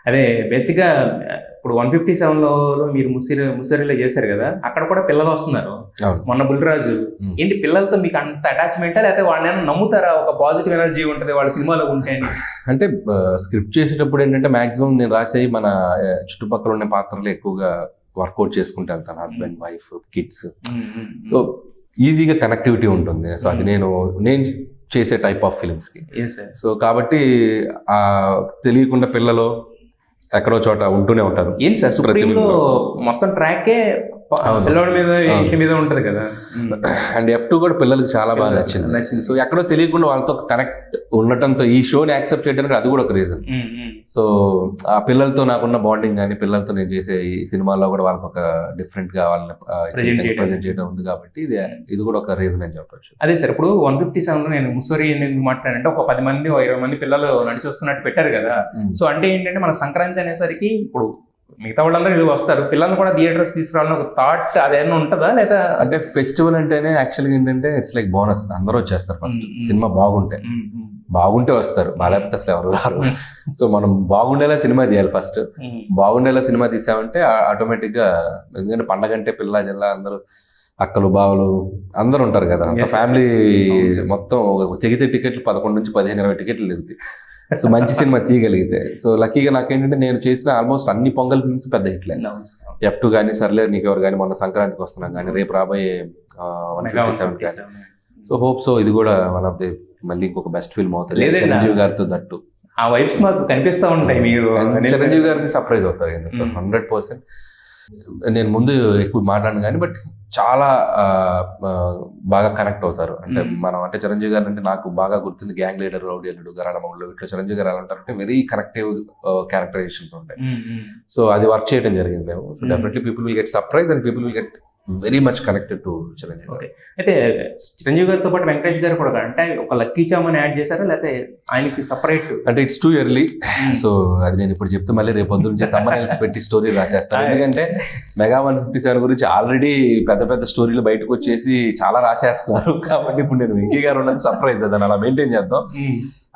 అదే బేసిక్‌గా ఇప్పుడు 157లో మీరు ముసిరిలో చేశారు కదా! అక్కడ కూడా పిల్లలు వస్తున్నారు. అవును. మొన్న 'బుల్లిరాజు' హ్మ్. ఏంటి పిల్లలతో మీకు అంత అటాచ్‌మెంటా? లేకపోతే వాళ్ళనేమన్నా నమ్ముతారా? ఒక పాజిటివ్ ఎనర్జీ ఉంటది వాళ్ళ సినిమాలో ఉంటే అని. అంటే స్క్రిప్ట్ చేసేటప్పుడు ఏంటంటే మాక్సిమం నేను రాసేవి మన చుట్టుపక్కల ఉన్న పాత్రలు ఎక్కువగా వర్కౌట్ చేసుకుంటూ వెళ్తాను. Husband, wife, kids. సో ఈజీగా కనెక్టివిటీ ఉంటుంది. సో అది నేను చేసే టైప్ ఆఫ్ ఫిల్మ్స్కి. Yes sir. సో కాబట్టి తెలియకుండా పిల్లలు ఎక్కడో చోట ఉంటూనే ఉంటారు. ఏంటి సార్ ప్రతి 'సుప్రీంలో' ఫిల్మ్‌లో. మొత్తం ట్రాకే అవును. పిల్లోడి మీద, అవును. ఇంటి మీద ఉంటది కదా! అండ్ F2 కూడా పిల్లలకి చాలా బాగా నచ్చింది. నచ్చింది. సో ఎక్కడో తెలియకుండా వాళ్ళతో కనెక్ట్ ఉండటంతో ఈ షోని యాక్సెప్ట్ చేయడానికి అది కూడా ఒక రీజన్. సో ఆ పిల్లలతో నాకున్న బాండింగ్ కానీ పిల్లలతో నేను చేసే ఈ సినిమాల్లో కూడా వాళ్ళకి ఒక డిఫరెంట్ గా వాళ్ళని ప్రజెంట్ చేయడం ఉంది కాబట్టి ఇది కూడా ఒక రీజన్ అని చెప్పొచ్చు. అదే సార్ ఇప్పుడు 157లో నేను ముస్సోరి ఎందుకు మాట్లాడంటే ఒక 10 మంది 20 మంది పిల్లలు నడిచి వస్తున్నట్టు పెట్టారు కదా! సో అంటే ఏంటంటే మన సంక్రాంతి అనేసరికి ఇప్పుడు మిగతా వాళ్ళందరూ వీళ్ళు వస్తారు, పిల్లల్ని కూడా థియేటర్స్ తీసుకురావాలని ఒక థాట్ అదేమన్నా ఉంటుందా లేదా? అంటే ఫెస్టివల్ అంటేనే యాక్చువల్గా ఏంటంటే ఇట్స్ లైక్ బోనస్. అందరూ వచ్చేస్తారు ఫస్ట్ సినిమా బాగుంటే వస్తారు, బాగాలేకపోతే అసలు ఎవరు రారు. సో మనం బాగుండేలా సినిమా తీయాలి ఫస్ట్. బాగుండేలా సినిమా తీసామంటే ఆటోమేటిక్ గా, ఎందుకంటే పండగ అంటే పిల్ల జిల్లా అందరూ అక్కలు బావలు అందరూ ఉంటారు కదా, అంత ఫ్యామిలీ మొత్తం తెగితే టికెట్లు 11 నుంచి 15-20 టికెట్లు తిరుగుతాయి. సో మంచి సినిమా తీయగలిగితే. సో లక్కీగా నాకేంటంటే నేను చేసిన ఆల్మోస్ట్ అన్ని పొంగల్ ఫిల్మ్స్ పెద్ద హిట్లే. F2 కానీ, సర్లే నీకెవరు కానీ, మొన్న సంక్రాంతికి వస్తున్నాం కానీ, రేపు రాబోయే 157 కానీ. సో హోప్ సో ఇది కూడా వన్ ఆఫ్ ది మళ్ళీ ఇంకొక బెస్ట్ ఫిల్మ్ అవుతుంది చిరంజీవి గారితో దట్టు. ఆ వైబ్స్ మాకు కనిపిస్తూ ఉంటాయి. మీరు చిరంజీవి గారికి సర్ప్రైజ్ అవుతారు ఎందుకు 100%. నేను ముందు ఎక్కువ మాట్లాడను కానీ బట్ చాలా బాగా కనెక్ట్ అవుతారు. అంటే మనం అంటే చిరంజీవి గారు అంటే నాకు బాగా గుర్తుంది గ్యాంగ్ లీడర్, రౌడీ అల్లుడు, గరాడమౌళ్ళు, ఇట్లా చిరంజీవి గారు ఎలా ఉంటారంటే వెరీ కనెక్టివ్ క్యారెక్టరైజేషన్స్ ఉంటాయి. సో అది వర్క్ చేయడం జరిగింది మేము. So definitely people will get surprise and people will get very much connected to Chiranjeevi. Okay, అయితే చిరంజీవి గారితో పాటు వెంకటేష్ గారు కూడా అంటే ఒక లక్కీ చామని యాడ్ చేశారా లేకపోతే ఆయనకి సపరేట్? అంటే ఇట్స్ టూ ఎర్లీ. సో అది నేను ఇప్పుడు చెప్తే మళ్ళీ రేపు పొద్దు నుంచి తమ్మనైల్స్ పెట్టి స్టోరీ రాసేస్తాను. ఎందుకంటే మెగా 157 గురించి ఆల్రెడీ పెద్ద పెద్ద స్టోరీలు బయటకు వచ్చేసి చాలా రాసేస్తున్నారు. కాబట్టి ఇప్పుడు నేను వెంకీ గారు ఉన్నది సర్ప్రైజ్, అదని అలా మెయింటైన్ చేద్దాం.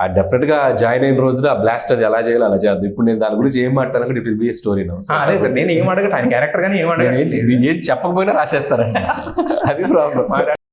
ఆ డెఫినెట్ గా జాయిన్ అయిన రోజున ఆ బ్లాస్ట్ అది ఎలా చేయాలి అలా చేద్దాం. ఇప్పుడు నేను దాని గురించి ఏం మాట్లాడాలంటే it will be story now. అదే సార్, నేను ఏం అడగట ఆయన క్యారెక్టర్ గానీ ఏం చెప్పకపోయినా రాసేస్తారండి. అది ప్రాబ్లం.